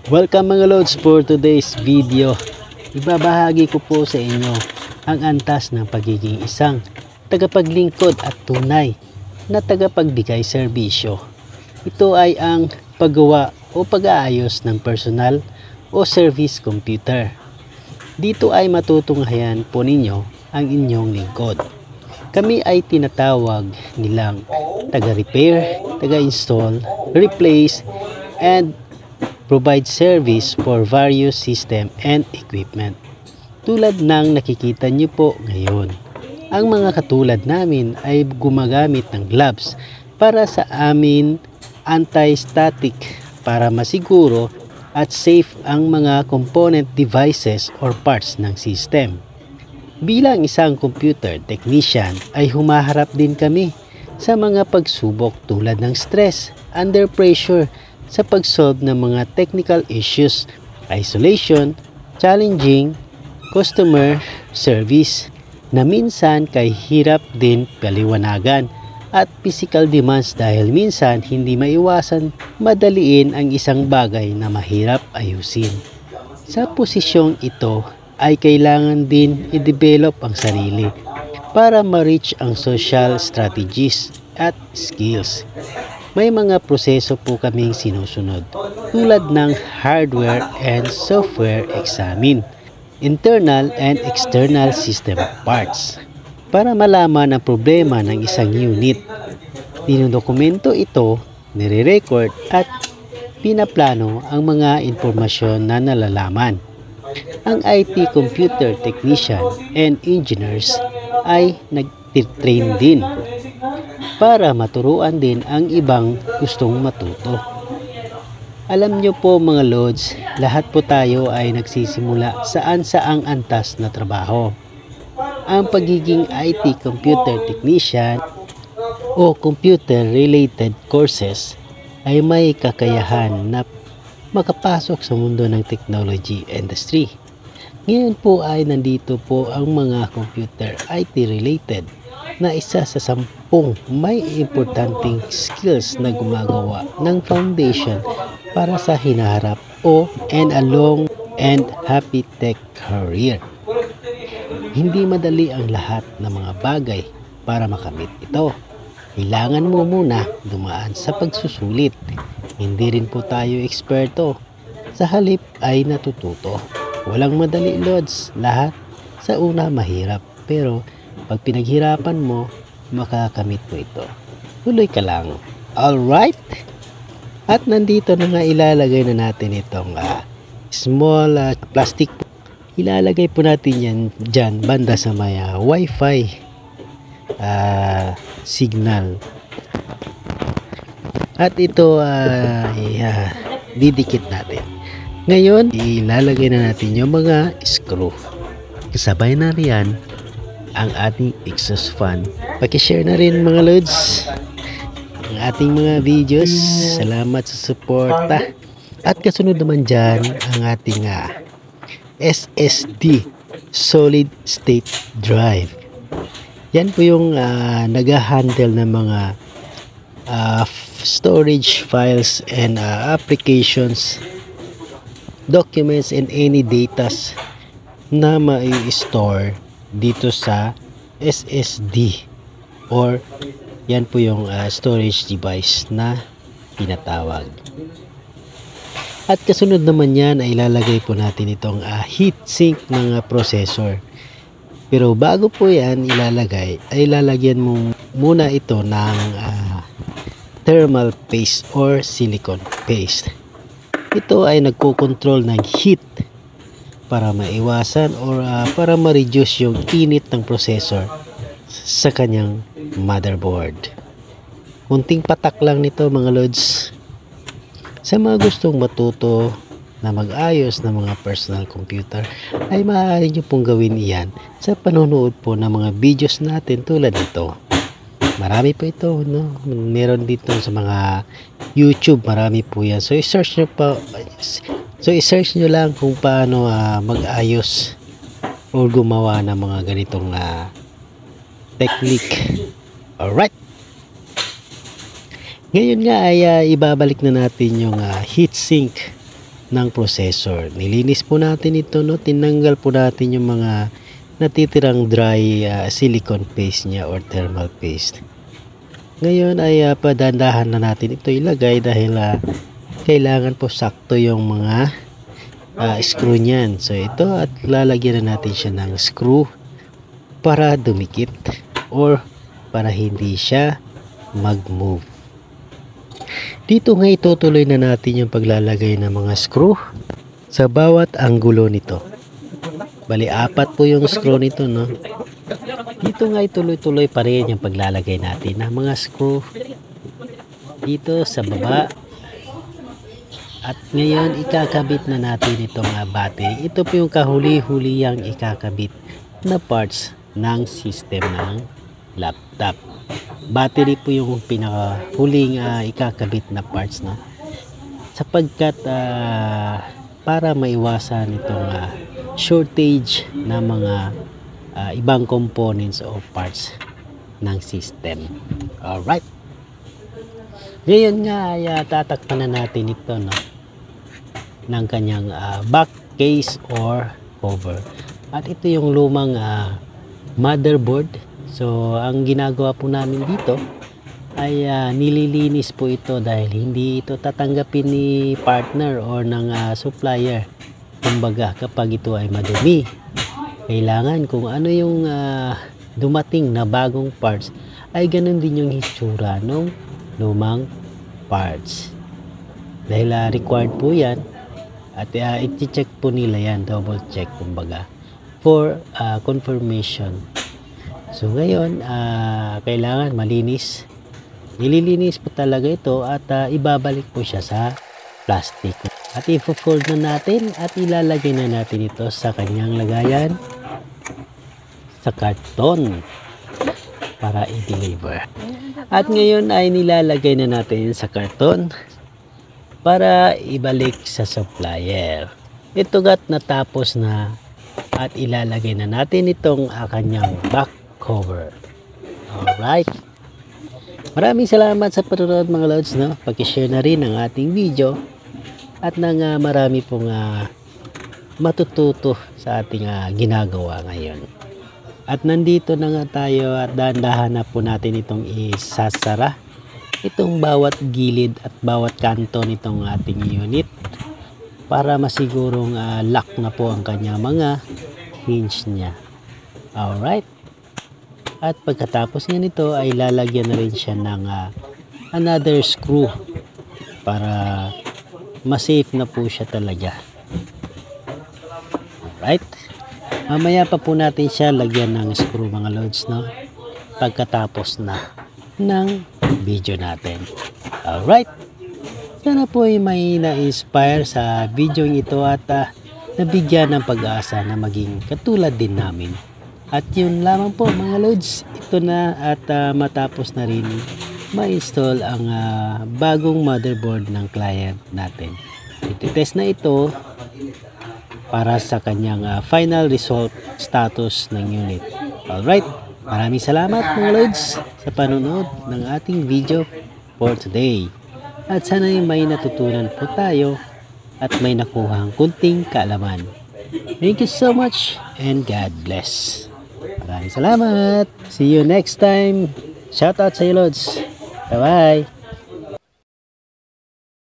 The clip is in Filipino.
Welcome mga Lods for today's video. Ibabahagi ko po sa inyo ang antas ng pagiging isang tagapaglingkod at tunay na tagapagbigay serbisyo. Ito ay ang paggawa o pag-aayos ng personal o service computer. Dito ay matutunghayan po ninyo ang inyong lingkod. Kami ay tinatawag nilang taga-repair, taga-install, replace, and provide service for various system and equipment. Tulad ng nakikita nyo po ngayon. Ang mga katulad namin ay gumagamit ng gloves para sa amin anti-static para masiguro at safe ang mga component devices or parts ng system. Bilang isang computer technician ay humaharap din kami sa mga pagsubok tulad ng stress, under pressure, sa pag-solve ng mga technical issues, isolation, challenging, customer service na minsan kay hirap din paliwanagan at physical demands dahil minsan hindi maiwasan madaliin ang isang bagay na mahirap ayusin. Sa posisyong ito ay kailangan din i-develop ang sarili para ma-reach ang social strategies at skills. May mga proseso po kaming sinusunod tulad ng hardware and software examine, internal and external system parts para malaman ang problema ng isang unit. Dinodokumento ito, nire-record at pinaplano ang mga impormasyon na nalalaman. Ang IT computer technician and engineers ay nag-train din para maturuan din ang ibang gustong matuto. Alam nyo po mga Lods, lahat po tayo ay nagsisimula saan-saang antas na trabaho. Ang pagiging IT computer technician o computer-related courses ay may kakayahan na makapasok sa mundo ng technology industry. Ngayon po ay nandito po ang mga computer IT-related na isa sa 10 may importanteng skills na gumagawa ng foundation para sa hinaharap and a long and happy tech career. Hindi madali ang lahat ng mga bagay para makamit ito. Kailangan mo muna dumaan sa pagsusulit. Hindi rin po tayo eksperto. Sa halip ay natututo. Walang madali Lods. Lahat sa una mahirap. Pero pag pinaghirapan mo, makakamit mo ito. Tuloy ka lang. Alright? At nandito na nga ilalagay na natin itong small plastic. Ilalagay po natin yan dyan banda sa may wifi signal. At ito didikit natin. Ngayon, ilalagay na natin yung mga screw. Kasabay na riyan ang ating exhaust fan. Paki-share na rin mga Lods ang ating mga videos. Salamat sa suporta. At kasunod naman dyan ang ating SSD solid state drive. Yan po yung nag-handle ng mga storage files and applications, documents and any datas na mai-store dito sa SSD or yan po yung storage device na tinatawag. At kasunod naman yan ay ilalagay po natin itong heatsink ng processor. Pero bago po yan ilalagay ay lalagyan mo muna ito ng thermal paste or silicone paste. Ito ay nagko-control ng heat para maiwasan or para ma-reduce yung init ng processor sa kanyang motherboard. Kunting patak lang nito mga Lods. Sa mga gustong matuto na mag-ayos ng mga personal computer ay maaari nyo pong gawin iyan sa panonood po ng mga videos natin tulad nito. Marami po ito, no? Meron dito sa mga YouTube, marami po yan. So i-search nyo lang kung paano mag-ayos o gumawa ng mga ganitong technique. Alright. Ngayon nga ay ibabalik na natin yung heatsink ng processor. Nilinis po natin ito, no? Tinanggal po natin yung mga natitirang dry silicone paste niya or thermal paste. Ngayon ay padandahan na natin ito ilagay dahil kailangan po sakto yung mga screw niyan. So ito, at lalagyan na natin siya ng screw para dumikit or para hindi siya mag-move. Dito nga itutuloy na natin yung paglalagay ng mga screw sa bawat anggulo nito. Bali, 4 po yung screw nito, no? Dito nga ituloy-tuloy pa rin yung paglalagay natin ng mga screw dito sa baba. At ngayon ikakabit na natin itong battery. Ito po yung kahuli-huli yang ikakabit na parts ng system ng laptop. Battery po yung pinakahuling ikakabit na parts, no? Sapagkat para maiwasan itong shortage na mga ibang components o parts ng system. Alright. Ngayon nga ay tatakpan na natin ito, no, ng kanyang back case or cover. At ito yung lumang motherboard. So ang ginagawa po namin dito ay nililinis po ito dahil hindi ito tatanggapin ni partner or ng supplier. Kumbaga, kapag ito ay madumi, kailangan kung ano yung dumating na bagong parts ay ganun din yung hitsura ng lumang parts. Dahil required po yan at i-check po nila yan, double check kumbaga, for confirmation. So ngayon, kailangan malinis. Nililinis po talaga ito at ibabalik po siya sa plastic. At i-fold na natin at ilalagay na natin ito sa kanyang lagayan sa karton para i-deliver. At ngayon ay nilalagay na natin sa karton para ibalik sa supplier. Ito gat natapos na at ilalagay na natin itong kanyang back cover. Alright. Maraming salamat sa panonood mga lods, no? Pag-share na rin ang ating video at nang marami pong matututo sa ating ginagawa ngayon. At nandito na nga tayo at dahan-dahan na po natin itong isasara. Itong bawat gilid at bawat kanto nitong ating unit para masigurong lock na po ang kanyang mga hinge niya. Alright. At pagkatapos niya nito ay lalagyan na rin siya ng another screw para ma-safe na po siya talaga. Alright. Mamaya pa po natin siya lagyan ng screw mga loads, no? Pagkatapos na ng video natin. Alright. Sana po ay may na-inspire sa video ito at nabigyan ng pag-asa na maging katulad din namin. At yun lamang po mga loads, ito na at matapos na rin ma-install ang bagong motherboard ng client natin. Iti-test na ito para sa kanyang final result status ng unit. Alright, maraming salamat mga loads sa panonood ng ating video for today. At sana may natutunan po tayo at may nakuhang kunting kaalaman. Thank you so much and God bless. Maraming salamat. See you next time. Shout out sa iyo, lods. Bye-bye.